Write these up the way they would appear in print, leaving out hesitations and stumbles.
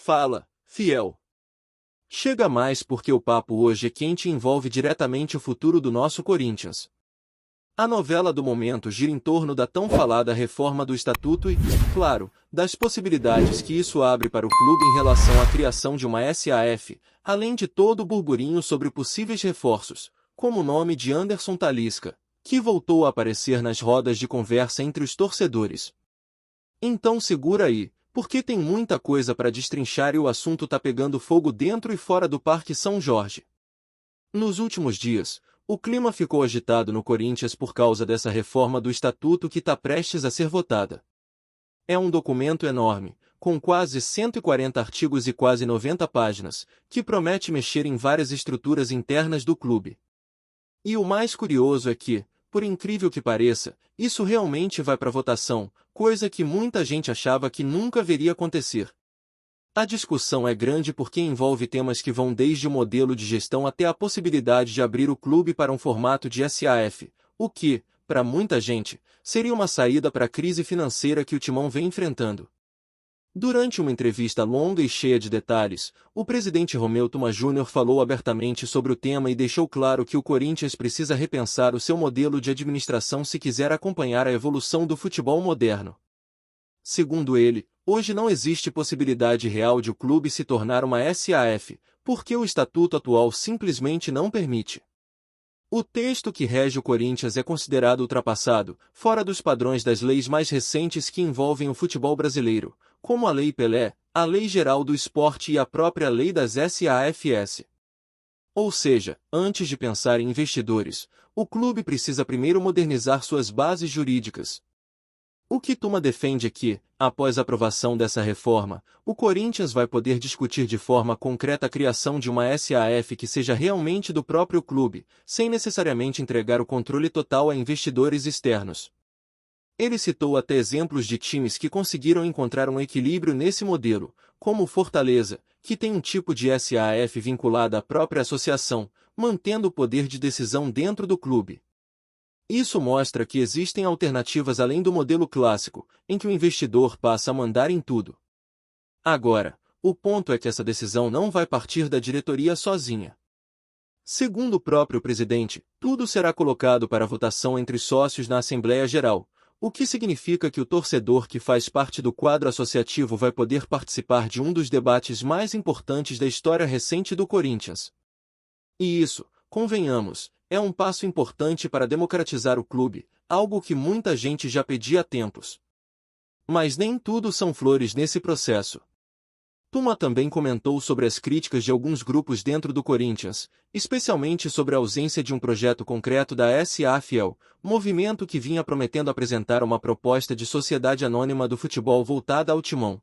Fala, fiel. Chega mais porque o papo hoje é quente e envolve diretamente o futuro do nosso Corinthians. A novela do momento gira em torno da tão falada reforma do Estatuto e, claro, das possibilidades que isso abre para o clube em relação à criação de uma SAF, além de todo o burburinho sobre possíveis reforços, como o nome de Anderson Talisca, que voltou a aparecer nas rodas de conversa entre os torcedores. Então segura aí, porque tem muita coisa para destrinchar e o assunto tá pegando fogo dentro e fora do Parque São Jorge. Nos últimos dias, o clima ficou agitado no Corinthians por causa dessa reforma do Estatuto que está prestes a ser votada. É um documento enorme, com quase 140 artigos e quase 90 páginas, que promete mexer em várias estruturas internas do clube. E o mais curioso é que, por incrível que pareça, isso realmente vai para votação, coisa que muita gente achava que nunca veria acontecer. A discussão é grande porque envolve temas que vão desde o modelo de gestão até a possibilidade de abrir o clube para um formato de SAF, o que, para muita gente, seria uma saída para a crise financeira que o Timão vem enfrentando. Durante uma entrevista longa e cheia de detalhes, o presidente Romeu Tuma Júnior falou abertamente sobre o tema e deixou claro que o Corinthians precisa repensar o seu modelo de administração se quiser acompanhar a evolução do futebol moderno. Segundo ele, hoje não existe possibilidade real de o clube se tornar uma SAF, porque o estatuto atual simplesmente não permite. O texto que rege o Corinthians é considerado ultrapassado, fora dos padrões das leis mais recentes que envolvem o futebol brasileiro, como a Lei Pelé, a Lei Geral do Esporte e a própria Lei das SAFs. Ou seja, antes de pensar em investidores, o clube precisa primeiro modernizar suas bases jurídicas. O que Tuma defende é que, após a aprovação dessa reforma, o Corinthians vai poder discutir de forma concreta a criação de uma SAF que seja realmente do próprio clube, sem necessariamente entregar o controle total a investidores externos. Ele citou até exemplos de times que conseguiram encontrar um equilíbrio nesse modelo, como o Fortaleza, que tem um tipo de SAF vinculada à própria associação, mantendo o poder de decisão dentro do clube. Isso mostra que existem alternativas além do modelo clássico, em que o investidor passa a mandar em tudo. Agora, o ponto é que essa decisão não vai partir da diretoria sozinha. Segundo o próprio presidente, tudo será colocado para votação entre sócios na Assembleia Geral, o que significa que o torcedor que faz parte do quadro associativo vai poder participar de um dos debates mais importantes da história recente do Corinthians. E isso, convenhamos, é um passo importante para democratizar o clube, algo que muita gente já pedia há tempos. Mas nem tudo são flores nesse processo. Tuma também comentou sobre as críticas de alguns grupos dentro do Corinthians, especialmente sobre a ausência de um projeto concreto da SAFL, movimento que vinha prometendo apresentar uma proposta de sociedade anônima do futebol voltada ao Timão.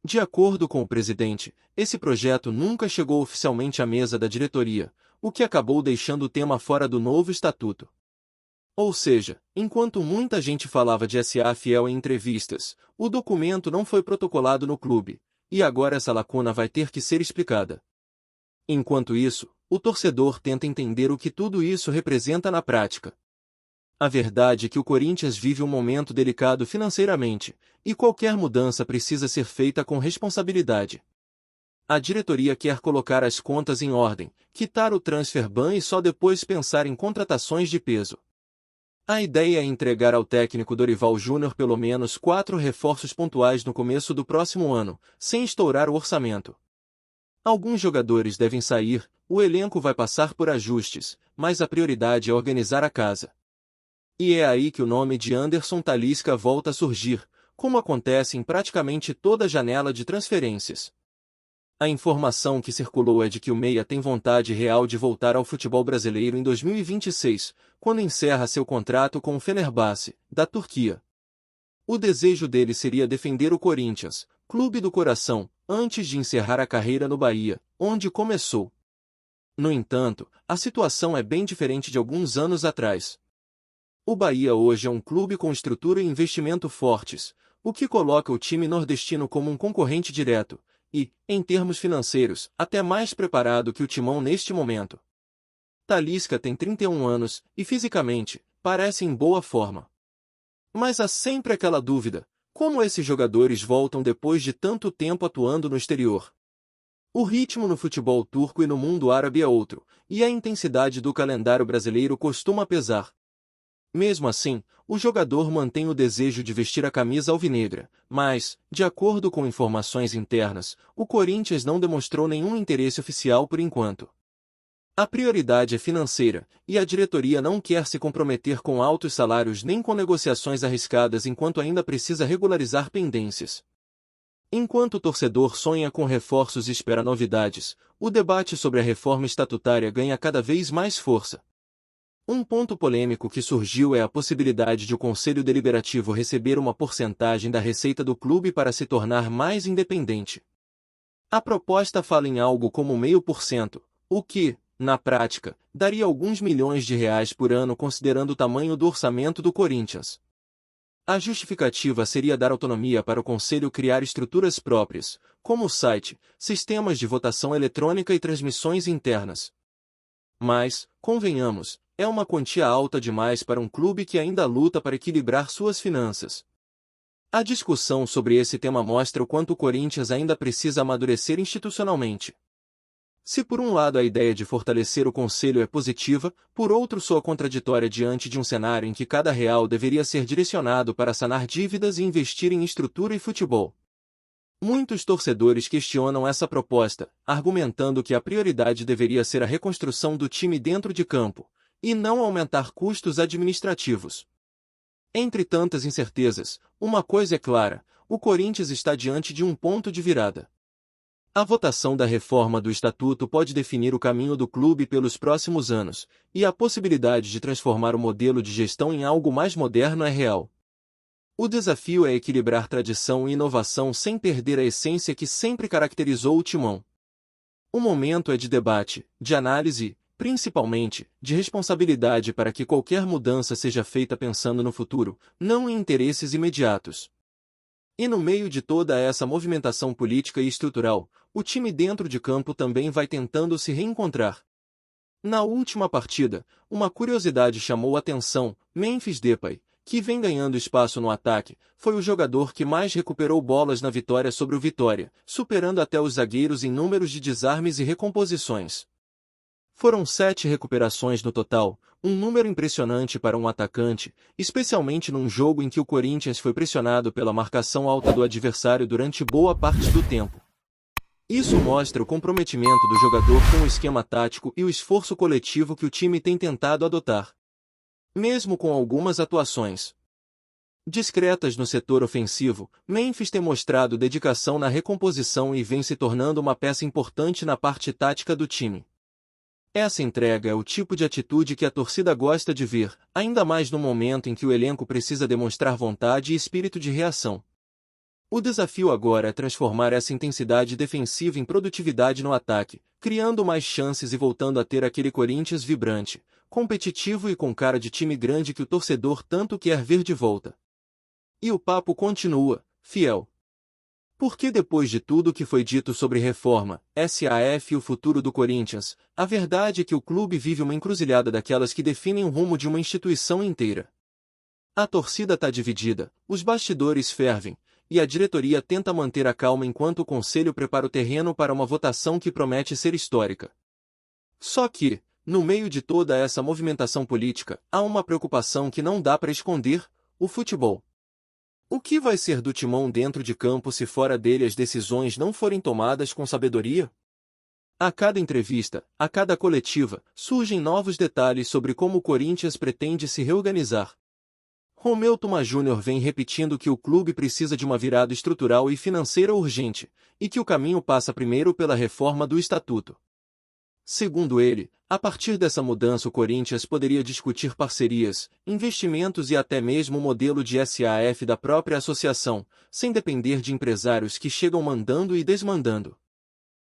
De acordo com o presidente, esse projeto nunca chegou oficialmente à mesa da diretoria, o que acabou deixando o tema fora do novo estatuto. Ou seja, enquanto muita gente falava de SAFL em entrevistas, o documento não foi protocolado no clube, e agora essa lacuna vai ter que ser explicada. Enquanto isso, o torcedor tenta entender o que tudo isso representa na prática. A verdade é que o Corinthians vive um momento delicado financeiramente, e qualquer mudança precisa ser feita com responsabilidade. A diretoria quer colocar as contas em ordem, quitar o transfer ban e só depois pensar em contratações de peso. A ideia é entregar ao técnico Dorival Júnior pelo menos 4 reforços pontuais no começo do próximo ano, sem estourar o orçamento. Alguns jogadores devem sair, o elenco vai passar por ajustes, mas a prioridade é organizar a casa. E é aí que o nome de Anderson Talisca volta a surgir, como acontece em praticamente toda janela de transferências. A informação que circulou é de que o Meia tem vontade real de voltar ao futebol brasileiro em 2026, quando encerra seu contrato com o Fenerbahçe, da Turquia. O desejo dele seria defender o Corinthians, clube do coração, antes de encerrar a carreira no Bahia, onde começou. No entanto, a situação é bem diferente de alguns anos atrás. O Bahia hoje é um clube com estrutura e investimento fortes, o que coloca o time nordestino como um concorrente direto, e, em termos financeiros, até mais preparado que o Timão neste momento. Talisca tem 31 anos, e fisicamente, parece em boa forma. Mas há sempre aquela dúvida, Como esses jogadores voltam depois de tanto tempo atuando no exterior? O ritmo no futebol turco e no mundo árabe é outro, e a intensidade do calendário brasileiro costuma pesar. Mesmo assim, o jogador mantém o desejo de vestir a camisa alvinegra, mas, de acordo com informações internas, o Corinthians não demonstrou nenhum interesse oficial por enquanto. A prioridade é financeira, e a diretoria não quer se comprometer com altos salários nem com negociações arriscadas enquanto ainda precisa regularizar pendências. Enquanto o torcedor sonha com reforços e espera novidades, o debate sobre a reforma estatutária ganha cada vez mais força. Um ponto polêmico que surgiu é a possibilidade de o Conselho Deliberativo receber uma porcentagem da receita do clube para se tornar mais independente. A proposta fala em algo como 0,5%, o que, na prática, daria alguns milhões de reais por ano considerando o tamanho do orçamento do Corinthians. A justificativa seria dar autonomia para o Conselho criar estruturas próprias, como o site, sistemas de votação eletrônica e transmissões internas. Mas, convenhamos, é uma quantia alta demais para um clube que ainda luta para equilibrar suas finanças. A discussão sobre esse tema mostra o quanto o Corinthians ainda precisa amadurecer institucionalmente. Se por um lado a ideia de fortalecer o Conselho é positiva, por outro soa contraditória diante de um cenário em que cada real deveria ser direcionado para sanar dívidas e investir em estrutura e futebol. Muitos torcedores questionam essa proposta, argumentando que a prioridade deveria ser a reconstrução do time dentro de campo, e não aumentar custos administrativos. Entre tantas incertezas, uma coisa é clara: o Corinthians está diante de um ponto de virada. A votação da reforma do Estatuto pode definir o caminho do clube pelos próximos anos, e a possibilidade de transformar o modelo de gestão em algo mais moderno é real. O desafio é equilibrar tradição e inovação sem perder a essência que sempre caracterizou o Timão. O momento é de debate, de análise, principalmente, de responsabilidade para que qualquer mudança seja feita pensando no futuro, não em interesses imediatos. E no meio de toda essa movimentação política e estrutural, o time dentro de campo também vai tentando se reencontrar. Na última partida, uma curiosidade chamou atenção: Memphis Depay, que vem ganhando espaço no ataque, foi o jogador que mais recuperou bolas na vitória sobre o Vitória, superando até os zagueiros em números de desarmes e recomposições. Foram 7 recuperações no total, um número impressionante para um atacante, especialmente num jogo em que o Corinthians foi pressionado pela marcação alta do adversário durante boa parte do tempo. Isso mostra o comprometimento do jogador com o esquema tático e o esforço coletivo que o time tem tentado adotar. Mesmo com algumas atuações discretas no setor ofensivo, Memphis tem mostrado dedicação na recomposição e vem se tornando uma peça importante na parte tática do time. Essa entrega é o tipo de atitude que a torcida gosta de ver, ainda mais no momento em que o elenco precisa demonstrar vontade e espírito de reação. O desafio agora é transformar essa intensidade defensiva em produtividade no ataque, criando mais chances e voltando a ter aquele Corinthians vibrante, competitivo e com cara de time grande que o torcedor tanto quer ver de volta. E o papo continua, fiel. Porque depois de tudo que foi dito sobre reforma, SAF e o futuro do Corinthians, a verdade é que o clube vive uma encruzilhada daquelas que definem o rumo de uma instituição inteira. A torcida está dividida, os bastidores fervem, e a diretoria tenta manter a calma enquanto o conselho prepara o terreno para uma votação que promete ser histórica. Só que, no meio de toda essa movimentação política, há uma preocupação que não dá para esconder: o futebol. O que vai ser do Timão dentro de campo se fora dele as decisões não forem tomadas com sabedoria? A cada entrevista, a cada coletiva, surgem novos detalhes sobre como o Corinthians pretende se reorganizar. Romeu Tuma Júnior vem repetindo que o clube precisa de uma virada estrutural e financeira urgente, e que o caminho passa primeiro pela reforma do Estatuto. Segundo ele, a partir dessa mudança o Corinthians poderia discutir parcerias, investimentos e até mesmo o modelo de SAF da própria associação, sem depender de empresários que chegam mandando e desmandando.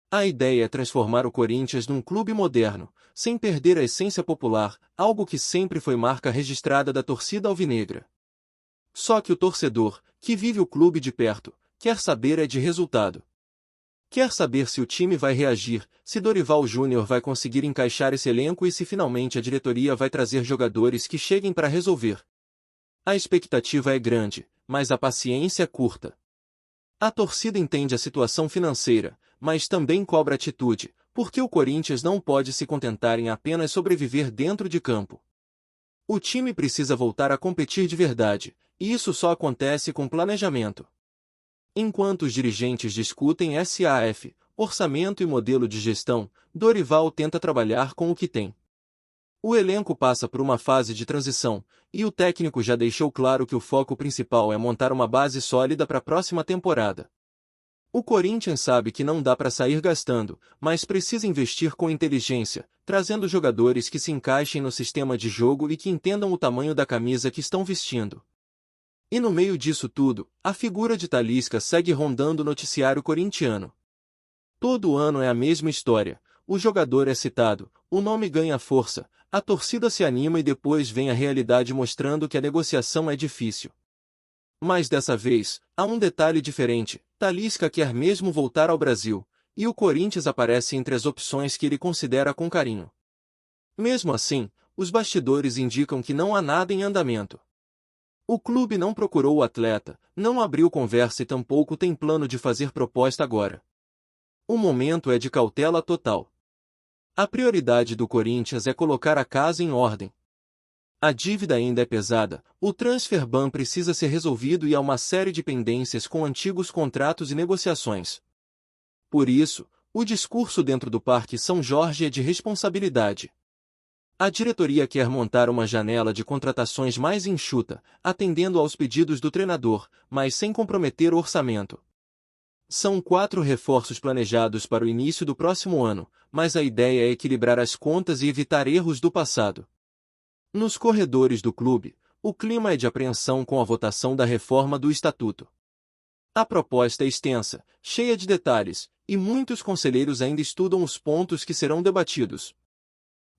A ideia é transformar o Corinthians num clube moderno, sem perder a essência popular, algo que sempre foi marca registrada da torcida alvinegra. Só que o torcedor, que vive o clube de perto, quer saber é de resultado. Quer saber se o time vai reagir, se Dorival Júnior vai conseguir encaixar esse elenco e se finalmente a diretoria vai trazer jogadores que cheguem para resolver. A expectativa é grande, mas a paciência é curta. A torcida entende a situação financeira, mas também cobra atitude, porque o Corinthians não pode se contentar em apenas sobreviver dentro de campo. O time precisa voltar a competir de verdade, e isso só acontece com planejamento. Enquanto os dirigentes discutem SAF, orçamento e modelo de gestão, Dorival tenta trabalhar com o que tem. O elenco passa por uma fase de transição, e o técnico já deixou claro que o foco principal é montar uma base sólida para a próxima temporada. O Corinthians sabe que não dá para sair gastando, mas precisa investir com inteligência, trazendo jogadores que se encaixem no sistema de jogo e que entendam o tamanho da camisa que estão vestindo. E no meio disso tudo, a figura de Talisca segue rondando o noticiário corintiano. Todo ano é a mesma história, o jogador é citado, o nome ganha força, a torcida se anima e depois vem a realidade mostrando que a negociação é difícil. Mas dessa vez, há um detalhe diferente, Talisca quer mesmo voltar ao Brasil, e o Corinthians aparece entre as opções que ele considera com carinho. Mesmo assim, os bastidores indicam que não há nada em andamento. O clube não procurou o atleta, não abriu conversa e tampouco tem plano de fazer proposta agora. O momento é de cautela total. A prioridade do Corinthians é colocar a casa em ordem. A dívida ainda é pesada, o transfer ban precisa ser resolvido e há uma série de pendências com antigos contratos e negociações. Por isso, o discurso dentro do Parque São Jorge é de responsabilidade. A diretoria quer montar uma janela de contratações mais enxuta, atendendo aos pedidos do treinador, mas sem comprometer o orçamento. São 4 reforços planejados para o início do próximo ano, mas a ideia é equilibrar as contas e evitar erros do passado. Nos corredores do clube, o clima é de apreensão com a votação da reforma do Estatuto. A proposta é extensa, cheia de detalhes, e muitos conselheiros ainda estudam os pontos que serão debatidos.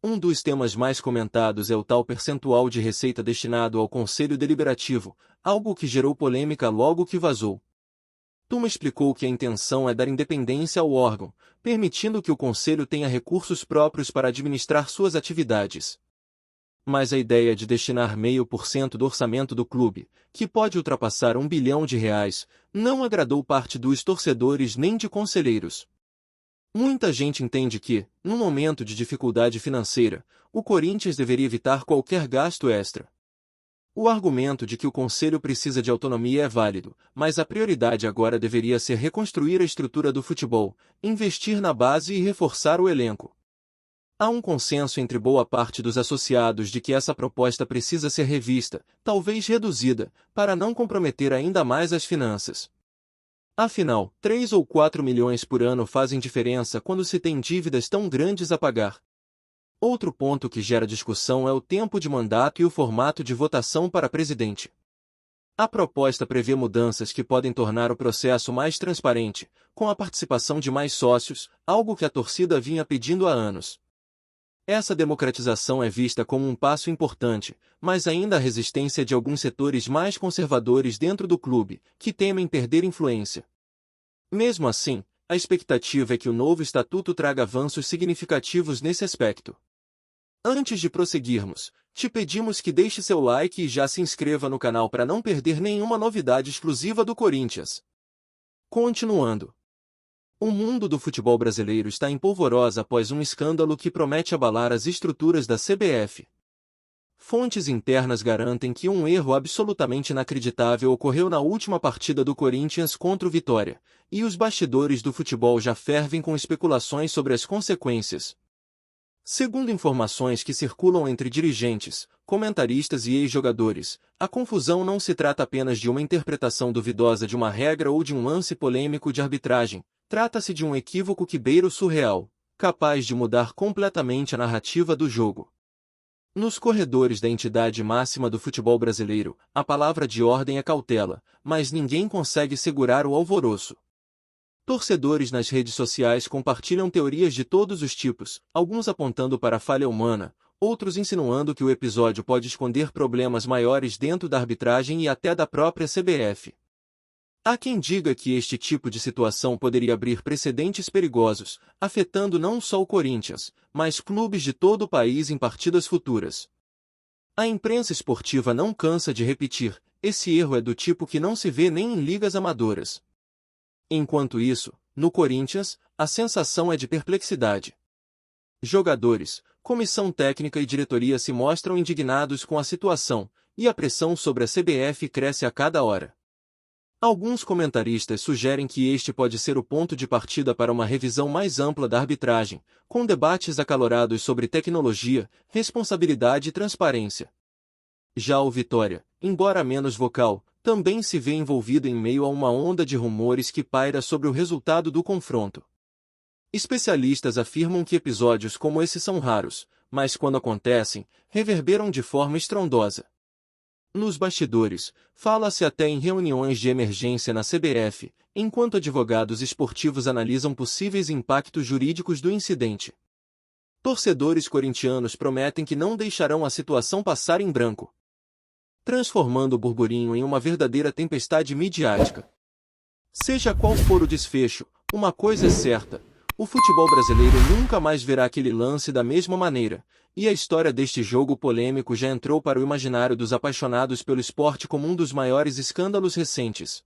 Um dos temas mais comentados é o tal percentual de receita destinado ao Conselho Deliberativo, algo que gerou polêmica logo que vazou. Tuma explicou que a intenção é dar independência ao órgão, permitindo que o Conselho tenha recursos próprios para administrar suas atividades. Mas a ideia de destinar 0,5% do orçamento do clube, que pode ultrapassar R$ 1 bilhão, não agradou parte dos torcedores nem de conselheiros. Muita gente entende que, num momento de dificuldade financeira, o Corinthians deveria evitar qualquer gasto extra. O argumento de que o Conselho precisa de autonomia é válido, mas a prioridade agora deveria ser reconstruir a estrutura do futebol, investir na base e reforçar o elenco. Há um consenso entre boa parte dos associados de que essa proposta precisa ser revista, talvez reduzida, para não comprometer ainda mais as finanças. Afinal, 3 ou 4 milhões por ano fazem diferença quando se tem dívidas tão grandes a pagar. Outro ponto que gera discussão é o tempo de mandato e o formato de votação para presidente. A proposta prevê mudanças que podem tornar o processo mais transparente, com a participação de mais sócios, algo que a torcida vinha pedindo há anos. Essa democratização é vista como um passo importante, mas ainda há resistência de alguns setores mais conservadores dentro do clube, que temem perder influência. Mesmo assim, a expectativa é que o novo estatuto traga avanços significativos nesse aspecto. Antes de prosseguirmos, te pedimos que deixe seu like e já se inscreva no canal para não perder nenhuma novidade exclusiva do Corinthians. Continuando. O mundo do futebol brasileiro está em polvorosa após um escândalo que promete abalar as estruturas da CBF. Fontes internas garantem que um erro absolutamente inacreditável ocorreu na última partida do Corinthians contra o Vitória, e os bastidores do futebol já fervem com especulações sobre as consequências. Segundo informações que circulam entre dirigentes, comentaristas e ex-jogadores, a confusão não se trata apenas de uma interpretação duvidosa de uma regra ou de um lance polêmico de arbitragem, trata-se de um equívoco que beira o surreal, capaz de mudar completamente a narrativa do jogo. Nos corredores da entidade máxima do futebol brasileiro, a palavra de ordem é cautela, mas ninguém consegue segurar o alvoroço. Torcedores nas redes sociais compartilham teorias de todos os tipos, alguns apontando para a falha humana, outros insinuando que o episódio pode esconder problemas maiores dentro da arbitragem e até da própria CBF. Há quem diga que este tipo de situação poderia abrir precedentes perigosos, afetando não só o Corinthians, mas clubes de todo o país em partidas futuras. A imprensa esportiva não cansa de repetir, esse erro é do tipo que não se vê nem em ligas amadoras. Enquanto isso, no Corinthians, a sensação é de perplexidade. Jogadores, comissão técnica e diretoria se mostram indignados com a situação, e a pressão sobre a CBF cresce a cada hora. Alguns comentaristas sugerem que este pode ser o ponto de partida para uma revisão mais ampla da arbitragem, com debates acalorados sobre tecnologia, responsabilidade e transparência. Já o Vitória, embora menos vocal, também se vê envolvido em meio a uma onda de rumores que paira sobre o resultado do confronto. Especialistas afirmam que episódios como esse são raros, mas quando acontecem, reverberam de forma estrondosa. Nos bastidores, fala-se até em reuniões de emergência na CBF, enquanto advogados esportivos analisam possíveis impactos jurídicos do incidente. Torcedores corintianos prometem que não deixarão a situação passar em branco, transformando o burburinho em uma verdadeira tempestade midiática. Seja qual for o desfecho, uma coisa é certa: o futebol brasileiro nunca mais verá aquele lance da mesma maneira, e a história deste jogo polêmico já entrou para o imaginário dos apaixonados pelo esporte como um dos maiores escândalos recentes.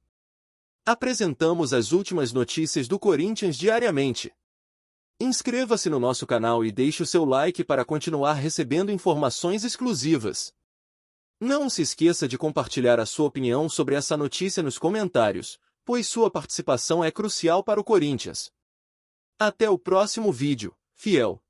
Apresentamos as últimas notícias do Corinthians diariamente. Inscreva-se no nosso canal e deixe o seu like para continuar recebendo informações exclusivas. Não se esqueça de compartilhar a sua opinião sobre essa notícia nos comentários, pois sua participação é crucial para o Corinthians. Até o próximo vídeo, fiel!